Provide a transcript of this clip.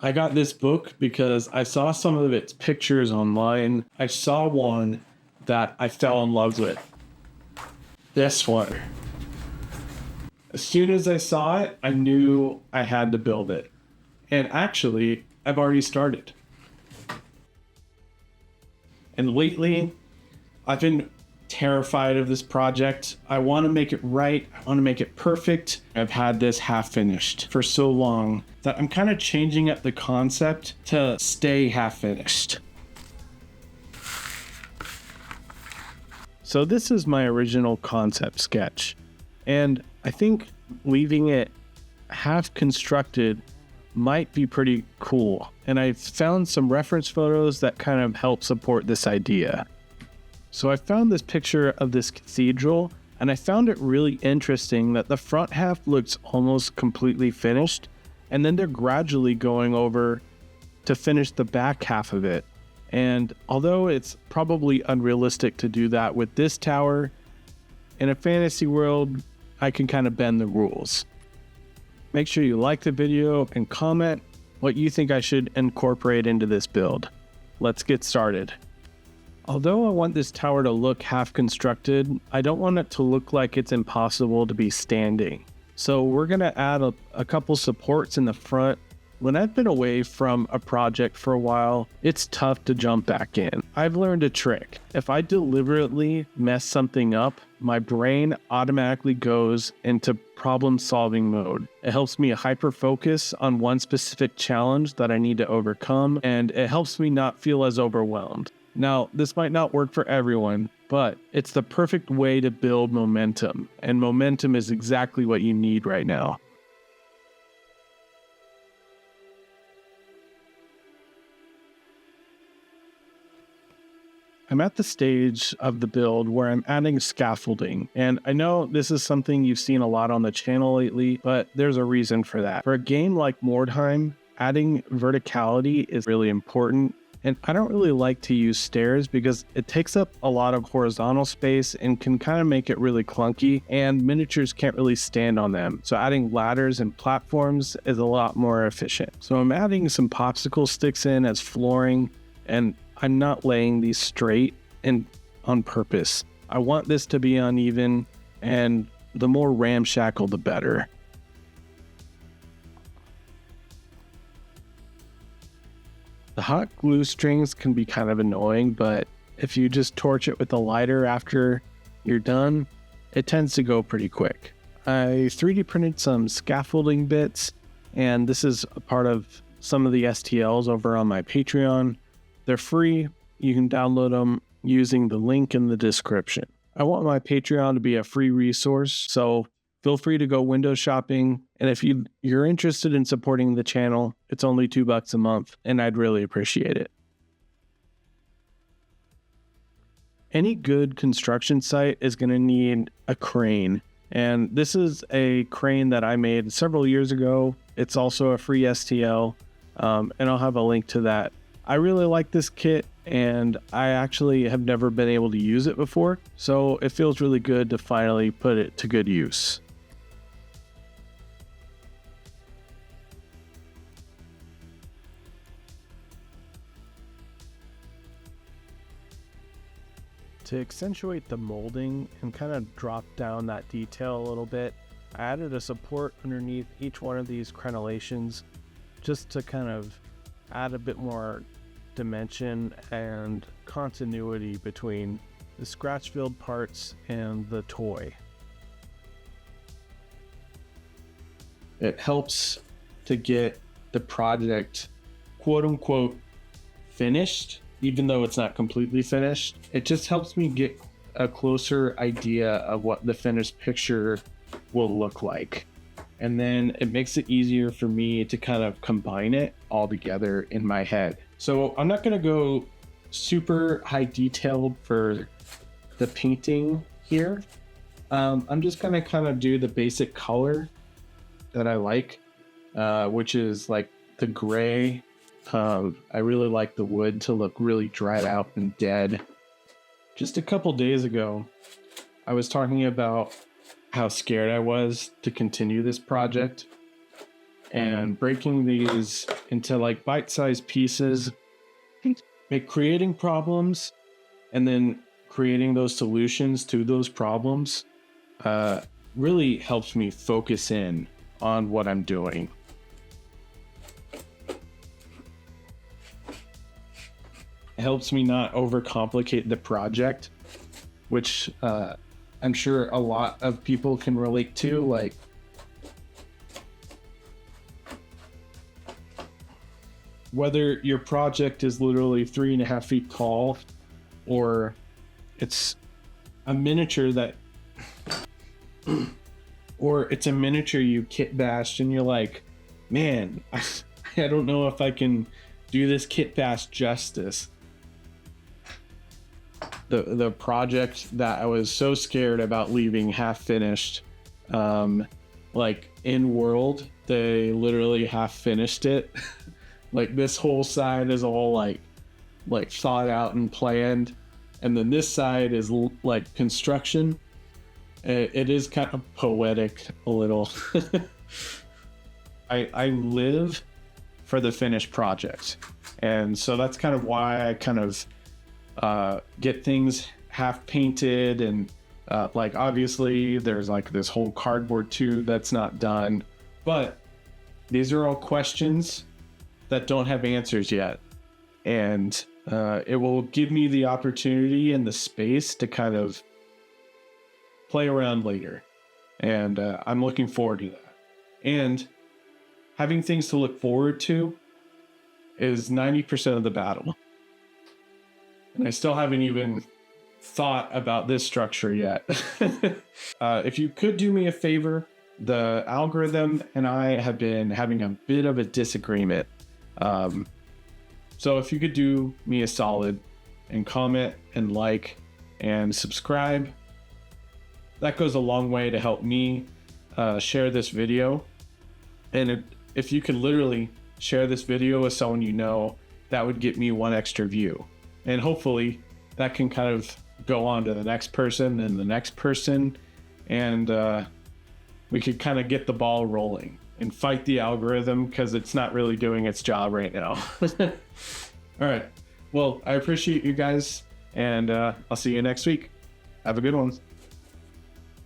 I got this book because I saw some of its pictures online. I saw one that I fell in love with. This one. As soon as I saw it, I knew I had to build it. And actually, I've already started. And lately, I've been terrified of this project. I want to make it right. I want to make it perfect. I've had this half finished for so long that I'm kind of changing up the concept to stay half finished. So this is my original concept sketch. And I think leaving it half constructed might be pretty cool. And I found some reference photos that kind of help support this idea. So I found this picture of this cathedral, and I found it really interesting that the front half looks almost completely finished, and then they're gradually going over to finish the back half of it. And although it's probably unrealistic to do that with this tower, in a fantasy world, I can kind of bend the rules. Make sure you like the video and comment what you think I should incorporate into this build. Let's get started. Although I want this tower to look half constructed, I don't want it to look like it's impossible to be standing. So we're going to add a couple supports in the front. When I've been away from a project for a while, it's tough to jump back in. I've learned a trick. If I deliberately mess something up, my brain automatically goes into problem-solving mode. It helps me hyper-focus on one specific challenge that I need to overcome, and it helps me not feel as overwhelmed. Now, this might not work for everyone, but it's the perfect way to build momentum, and momentum is exactly what you need right now. I'm at the stage of the build where I'm adding scaffolding, and I know this is something you've seen a lot on the channel lately, but there's a reason for that. For a game like Mordheim, adding verticality is really important, and I don't really like to use stairs because it takes up a lot of horizontal space and can kind of make it really clunky, and miniatures can't really stand on them. So adding ladders and platforms is a lot more efficient. So I'm adding some popsicle sticks in as flooring, and I'm not laying these straight and on purpose. I want this to be uneven, and the more ramshackle, the better. The hot glue strings can be kind of annoying, but if you just torch it with a lighter after you're done, it tends to go pretty quick. I 3D printed some scaffolding bits, and this is a part of some of the STLs over on my Patreon. They're free. You can download them using the link in the description. I want my Patreon to be a free resource, so feel free to go window shopping. And if you're interested in supporting the channel, it's only $2 a month, and I'd really appreciate it. Any good construction site is going to need a crane. And this is a crane that I made several years ago. It's also a free STL, and I'll have a link to that. I really like this kit, and I actually have never been able to use it before, so it feels really good to finally put it to good use. To accentuate the molding and kind of drop down that detail a little bit, I added a support underneath each one of these crenellations just to kind of add a bit more dimension and continuity between the scratch-filled parts and the toy. It helps to get the project quote-unquote finished, even though it's not completely finished. It just helps me get a closer idea of what the finished picture will look like. And then it makes it easier for me to kind of combine it all together in my head. So I'm not going to go super high detailed for the painting here. I'm just going to kind of do the basic color that I like, which is like the gray. I really like the wood to look really dried out and dead. Just a couple days ago, I was talking about how scared I was to continue this project. and breaking these into like bite-sized pieces, creating problems, and then creating those solutions to those problems really helps me focus in on what I'm doing. It helps me not overcomplicate the project, which I'm sure a lot of people can relate to. Like, whether your project is literally 3.5 feet tall, or it's a miniature that, or it's a miniature you kit bashed and you're like, man, I don't know if I can do this kit bash justice. The project that I was so scared about leaving half finished, like in world, they literally half finished it. Like, this whole side is all like thought out and planned, and then this side is like construction. It is kind of poetic a little. I live for the finished project, and so that's kind of why I kind of get things half painted, and like, obviously there's like this whole cardboard too that's not done, but these are all questions that don't have answers yet, and it will give me the opportunity and the space to kind of play around later, and I'm looking forward to that. And having things to look forward to is 90% of the battle. And I still haven't even thought about this structure yet. If you could do me a favor, the algorithm and I have been having a bit of a disagreement. So if you could do me a solid and comment and like and subscribe, that goes a long way to help me share this video. And if you could literally share this video with someone you know, that would get me one extra view. And hopefully that can kind of go on to the next person and the next person. And we could kind of get the ball rolling and fight the algorithm, because it's not really doing its job right now. All right. Well, I appreciate you guys, and I'll see you next week. Have a good one.